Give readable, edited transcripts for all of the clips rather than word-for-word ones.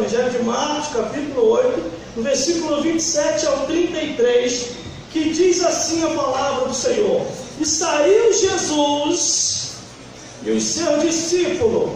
Evangelho de Marcos, capítulo 8, no versículo 27 ao 33, que diz assim a palavra do Senhor: E saiu Jesus e os seus discípulos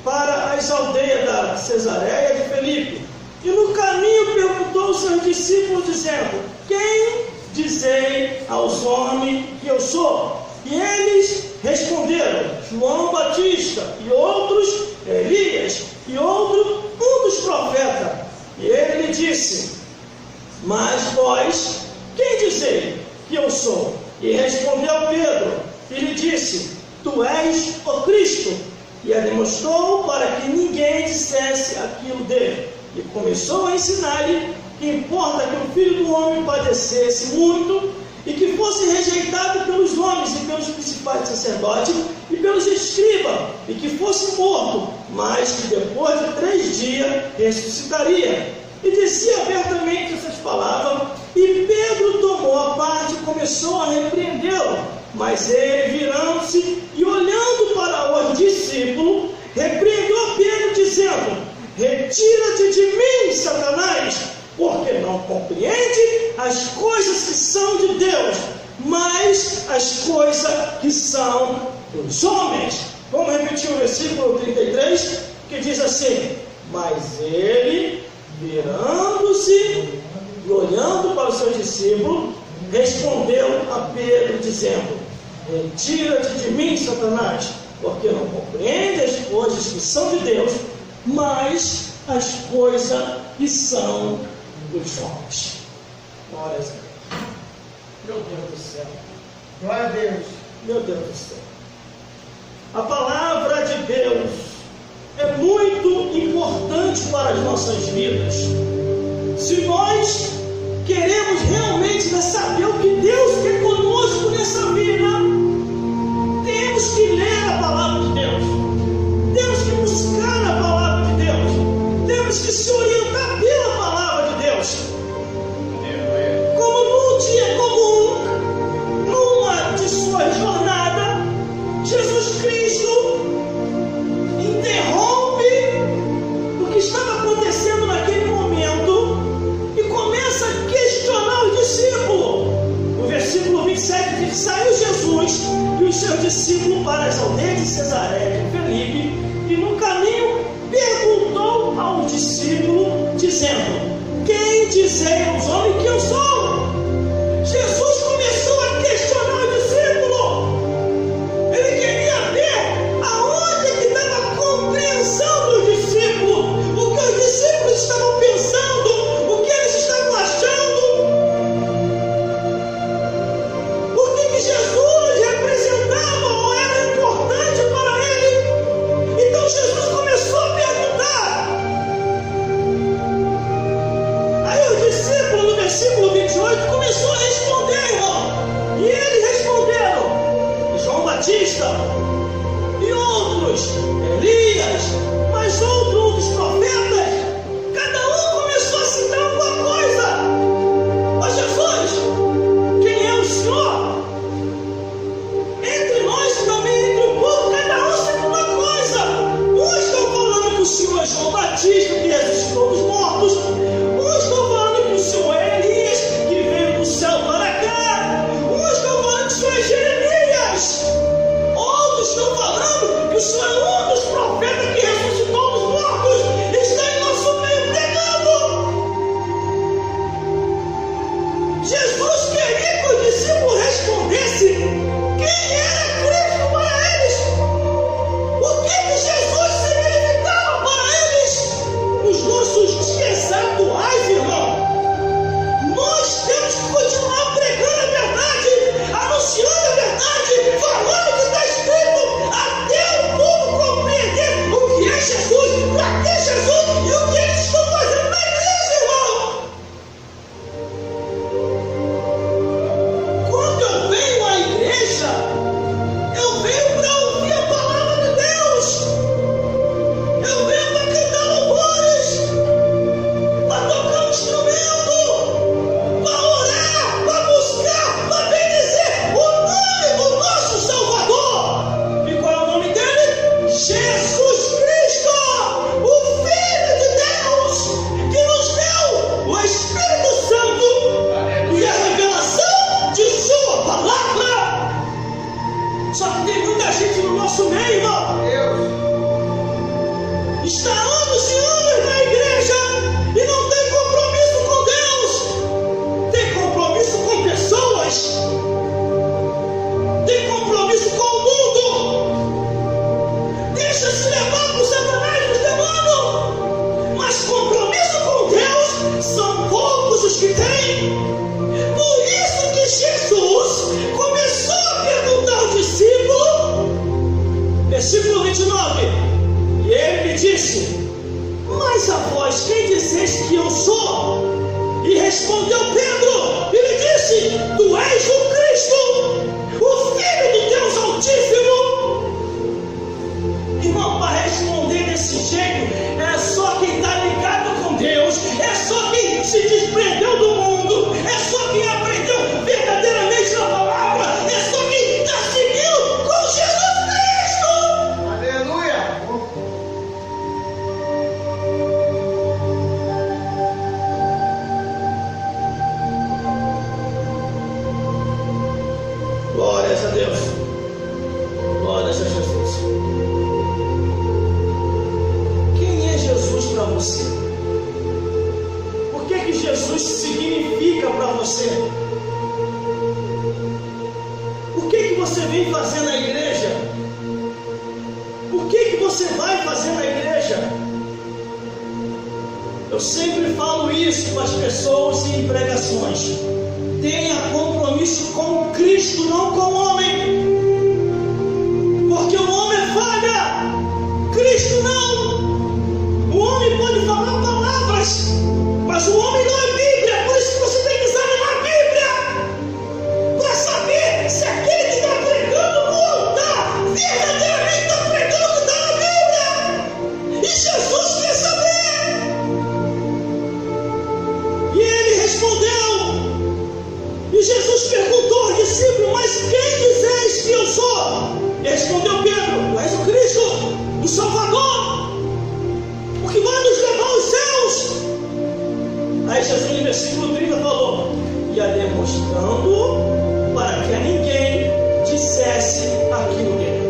para as aldeias da Cesareia de Filipe. E no caminho perguntou aos seus discípulos, dizendo: Quem dizei aos homens que eu sou? E eles responderam: João Batista, e outros Elias, e outro um dos profetas. E ele lhe disse: Mas vós, quem dizei que eu sou? E respondeu Pedro, e lhe disse: Tu és o Cristo. E a demonstrou para que ninguém dissesse aquilo dele. E começou a ensinar-lhe que importa que o Filho do Homem padecesse muito, e que fosse rejeitado pelos homens e pelos principais sacerdotes e pelos escribas, e que fosse morto, mas que depois de 3 dias ressuscitaria. E dizia abertamente essas palavras, e Pedro tomou a parte e começou a repreendê-lo. Mas ele, virando-se e olhando para os discípulos, repreendeu Pedro, dizendo: Retira-te de mim, Satanás, porque não compreende as coisas que são de Deus, mas as coisas que são dos homens. Vamos repetir o versículo 33, que diz assim: Mas ele, virando-se e olhando para os seus discípulos, respondeu a Pedro, dizendo: Retira-te de mim, Satanás, porque não compreende as coisas que são de Deus, mas as coisas que são dos homens. Glória a Deus. Meu Deus do céu. Glória a Deus. Meu Deus do céu. A palavra de Deus é muito importante para as nossas vidas. Se nós queremos realmente saber o que Deus quer conosco nessa vida, temos que ler a palavra de Deus. Temos que buscar a palavra de Deus. Temos que se orientar pela palavra de Deus. Como num dia comum, numa de sua jornada, Jesus Cristo interrompe o que estava acontecendo naquele momento e começa a questionar os discípulos. No versículo 27 diz: Saiu Jesus disse: mas a vós, quem disseis que eu sou? E respondeu Pedro, e lhe disse: tu és o Cristo, o Filho do Deus Altíssimo. Irmão, para responder desse jeito, é só quem está ligado com Deus, é só quem se desprendeu do mundo, é só quem aprendeu verdadeiramente na palavra, é só quem está seguindo com Jesus Cristo. Aleluia! Glórias a Deus, glórias a Jesus. Quem é Jesus para você? O que Jesus significa para você? O que você vem fazer na igreja? O que você vai fazer na igreja? Eu sempre falo isso para as pessoas em pregações. Tenha compromisso com Cristo, não com o homem. Porque o homem falha, Cristo não. O homem pode falar palavras, mas o homem não é Bíblia. Por isso que você tem que examinar a Bíblia, para saber se aquele que está pregando não está verdadeiramente está pregando o que está na Bíblia. E Jesus quer saber. E ele respondeu. E Jesus perguntou ao discípulo: mas quem dizeis que eu sou? E respondeu Pedro: tu és o Cristo, o Salvador, o que vai nos levar aos céus. Aí Jesus, no versículo 30, falou: ia demonstrando para que a ninguém dissesse aquilo dele.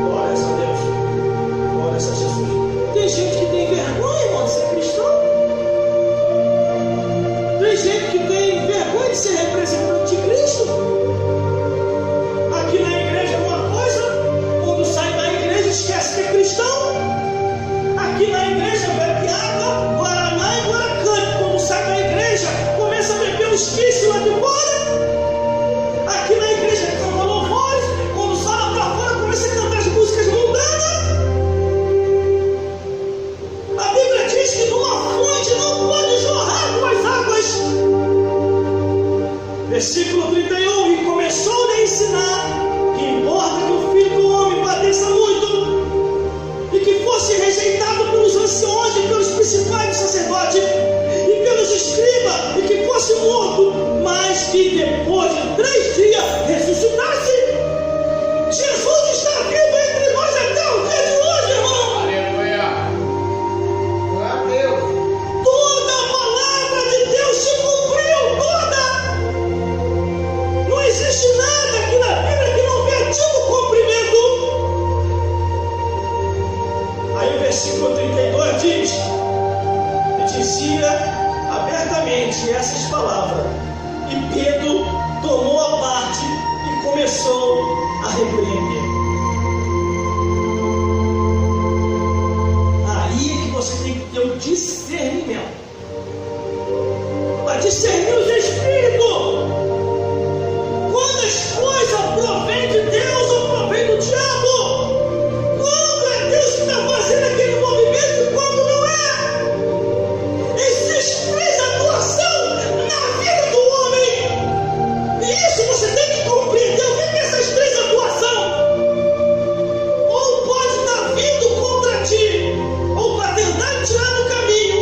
Glórias a Deus, glórias a Jesus. Tem gente que tem vergonha, irmão, de ser cristão. Tem gente que tem vergonha de ser representante de Cristo. Aqui na igreja é uma coisa, quando sai da igreja esquece que é cristão. Aqui na igreja bebe água, guaraná e guaracante. Quando sai da igreja começa a beber os vícios lá de fora. Aqui na igreja canta louvores, quando sai lá para fora começa a cantar as músicas mundanas. A Bíblia diz que numa fonte não pode jorrar duas águas. Versículo 31, e começou-lhe a ensinar que importa que o Filho do Homem padeça muito, e que fosse rejeitado pelos anciões e pelos principais sacerdotes, e pelos escribas, e que fosse morto, mas que depois de 3 dias ressuscitasse. Jesus está vivo entre nós até o dia de hoje, irmão. Aleluia! Glória a Deus! Toda a palavra de Deus se cumpriu, toda. Não existe nada aqui na Bíblia que não venha tido cumprimento. Aí o versículo 32 diz: e dizia abertamente essas palavras, e Pedro tomou a parte e começou a repreender. Aí é que você tem que ter o discernimento, para discernir os espíritos. Quando as coisas provêm de Deus ou provém do diabo, quando é Deus que está fazendo aquele movimento e quando não é. Existe desatuação na vida do homem. E isso você tem que compreender. O que é essas desatuação? Ou pode estar vindo contra ti, ou para tentar tirar do caminho,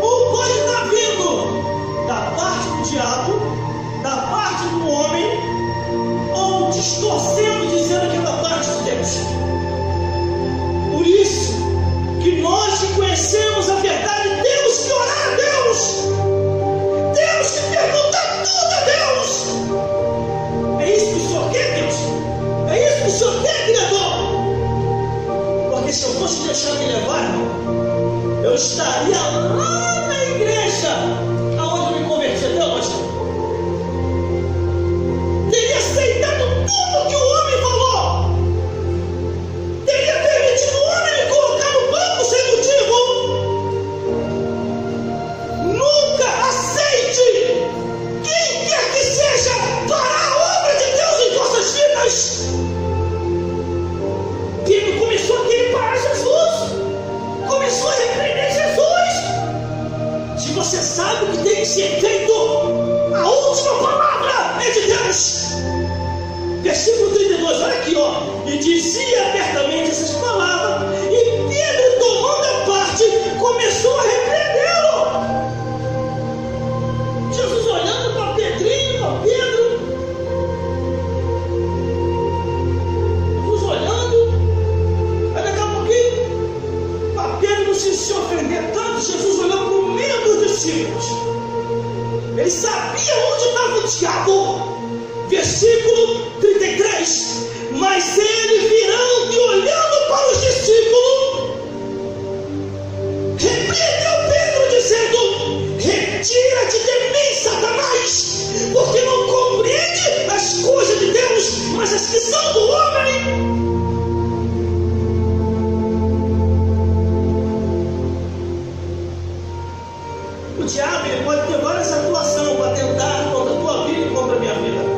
ou pode estar vindo da parte do diabo, da parte do homem, ou distorcendo, dizendo que é da parte de Deus. Por isso que nós que conhecemos a verdade, temos que orar a Deus, temos que perguntar tudo a Deus. É isso que o Senhor quer, Deus? É isso que o Senhor quer, Criador? Porque se eu fosse deixar me levar, irmão, eu estaria lá na igreja aonde eu me converti até hoje. Teria aceitado tudo que o homem falou. Teria permitido o homem me colocar no banco sem motivo. Nunca aceite quem quer que seja para a obra de Deus em vossas vidas. Versículo 32, olha aqui, ó. E dizia abertamente essas palavras, e Pedro, tomando a parte, começou a repreendê-lo. Jesus olhando para Pedrinho, para Pedro. Jesus olhando. Aí daqui a pouquinho, para Pedro não se ofender tanto, Jesus olhou para o meio dos discípulos. Ele sabia onde estava o diabo. Versículo 33. Mas ele, virando e olhando para os discípulos, repreendeu Pedro, dizendo: retira-te de mim, Satanás, porque não compreende as coisas de Deus, mas as que são do homem. O diabo, ele pode ter várias atuações para tentar contra a tua vida e contra a minha vida.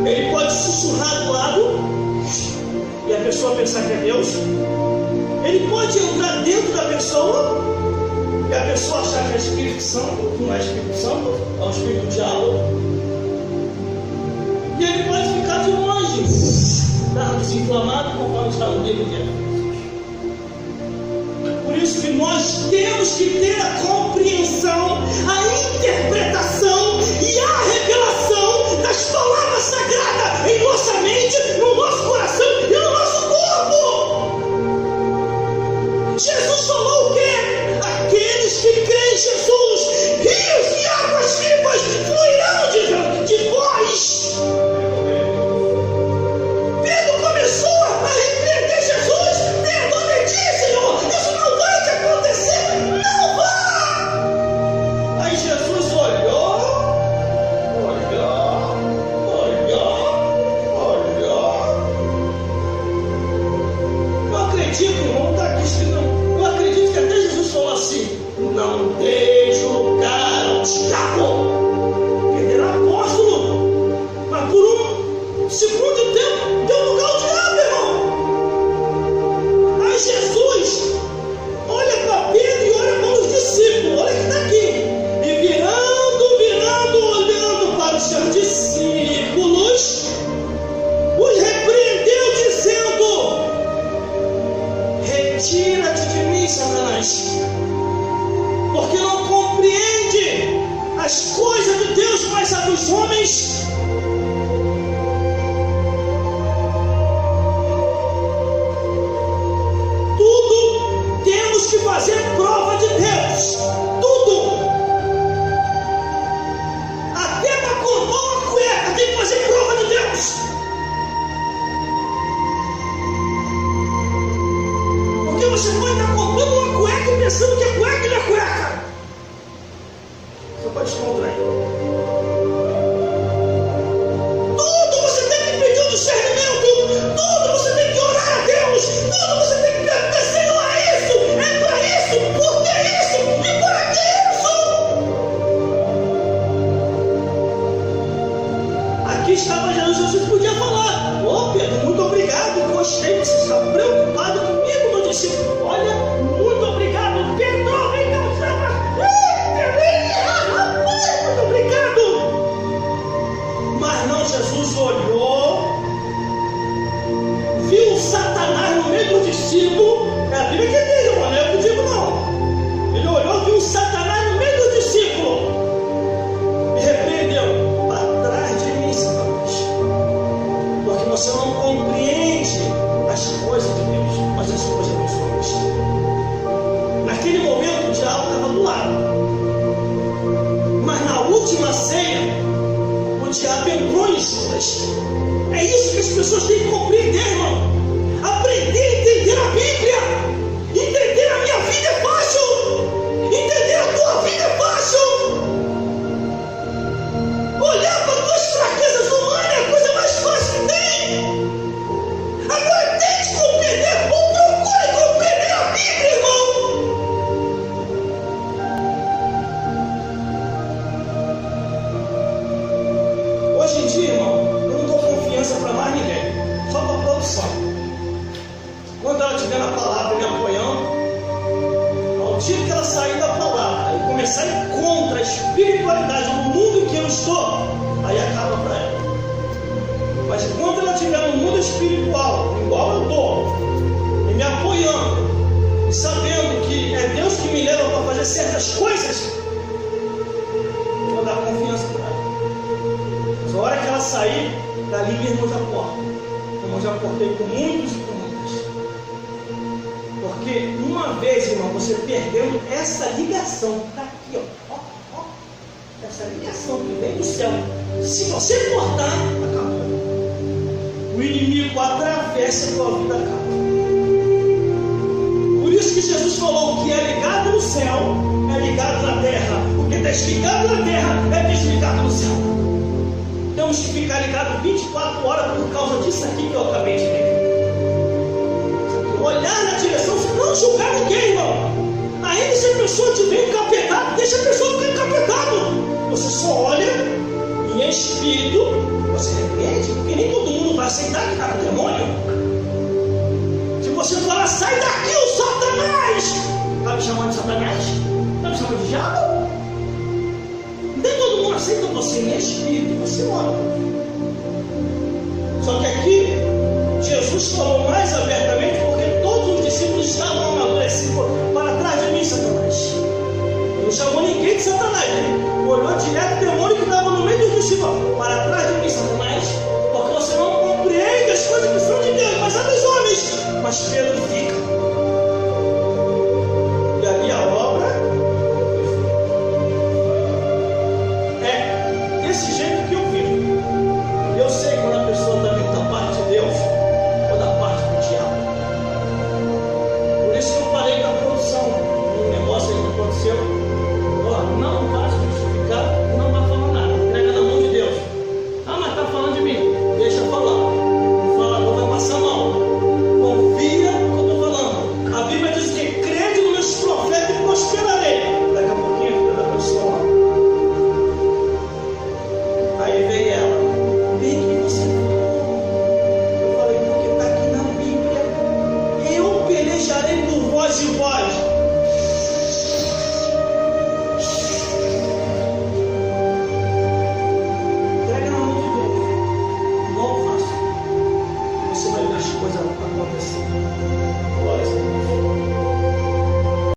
Ele pode sussurrar do lado e a pessoa pensar que é Deus. Ele pode entrar dentro da pessoa e a pessoa achar que é Espírito Santo, que não é Espírito Santo, é o Espírito do diabo. E ele pode ficar de longe, desinflamado, conforme está no livro de Efésios. Por isso que nós temos que ter a compreensão, a interpretação e a revelação das palavras sagradas em nossa mente, no nosso coração e no nosso corpo. Jesus falou o quê? Aqueles que creem em Jesus, rios de águas vivas fluirão de vós. Pedro começou a repreender Jesus, perdoa de ti, Senhor, isso não vai te acontecer, não vai. Aí Jesus olhou. Eu acredito, irmão, está aqui escrito, eu acredito que até Jesus falou assim: não deixe lugar ao diabo. Ele era apóstolo, mas por um segundo de tempo deu lugar ao diabo, irmão. Aí Jesus olha para Pedro e olha para os discípulos, olha que está aqui, e virando, olhando para os seus discípulos, os repreendeu, dizendo: retira-te de mim, Satanás, porque não compreende as coisas de Deus, mas a dos homens. Tudo temos que fazer prova de Deus, tudo. Até para comprar uma cueca tem que fazer prova de Deus. Porque você pode estar comprando uma cueca e pensando que é cueca e não é cueca. Você pode descontrair. Tudo você tem que pedir o discernimento. Tudo você tem que orar a Deus. Tudo você tem que perguntar: Senhor, é isso? É para isso? Por que isso? E para que isso? Aqui estava Jesus. Jesus podia falar: ô Pedro, muito obrigado, gostei, você está preocupado comigo, meu discípulo. Olha, muito obrigado, Pedro, vem cá, muito obrigado. Mas não, Jesus olhou, viu Satanás no meio do discípulo. É a Bíblia que diz, irmão, não é eu que digo, não. Ele olhou, viu Satanás no meio do discípulo e repreendeu: para trás de mim, Satanás, porque você não compreende as coisas de Deus, mas as coisas dos homens. Naquele momento o diabo estava do lado, mas na última ceia o diabo entrou em Judas. É isso que as pessoas têm que compreender, irmão. Aprender a entender a Bíblia. Entender a minha vida é fácil. Entender a tua vida é fácil. Olhar para as tuas fraquezas humanas é a coisa mais fácil que tem. Agora tente compreender, ou procure compreender a Bíblia, irmão. Hoje em dia, irmão, eu não dou confiança para mais ninguém. Só para espiritual, igual eu estou, e me apoiando, e sabendo que é Deus que me leva para fazer certas coisas, eu vou dar confiança para ela. Mas a hora que ela sair, dali minha irmã já corta. Eu já cortei com muitos e com muitas. Porque uma vez, irmão, você perdendo essa ligação, está aqui, ó, essa ligação que vem do céu, se você cortar, acabou. O inimigo atravessa a tua vida, acaba. Por isso que Jesus falou que é ligado no céu, é ligado na terra. O que está desligado na terra é desligado no céu. Temos que ficar ligados 24 horas por causa disso aqui que eu acabei de ler. Olhar na direção, não julgar ninguém, irmão. Ainda se a pessoa tiver encapetado, deixa a pessoa ficar encapetado. Você só olha em espírito, você repreende, porque nem todo mundo vai aceitar que está com demônio. Se você falar, sai daqui, o Satanás! Está me chamando de Satanás? Está me chamando de diabo? Nem todo mundo aceita você em espírito, você ora. Só que aqui, Jesus falou mais abertamente, porque todos os discípulos estavam amadurecidos. Para trás de mim, Satanás. Ele não chamou ninguém de Satanás, né? Olhou direto o demônio que estava no meio dos discípulos. Para trás de mim, Satanás, porque você não compreende as coisas que são de Deus, mas é dos homens. Mas Pedro fica. E ali a obra é desse jeito que eu vivo. Eu sei quando a pessoa também está parte de Deus ou da parte do diabo. Por isso que eu falei da produção, um negócio aí que aconteceu. Ó, não vai se justificar, não vai falar nada. Entrega na mão de Deus. Ah, mas está falando de mim. Deixa eu falar. O falador vai passar mal. Confia no que eu estou falando. A Bíblia diz que crede nos meus profetas e prosperarei. Daqui a pouquinho a vida da pessoa. Aí vem ela. Vem que você falou. Eu falei, porque está aqui na Bíblia. Eu pelejarei por vós e vós.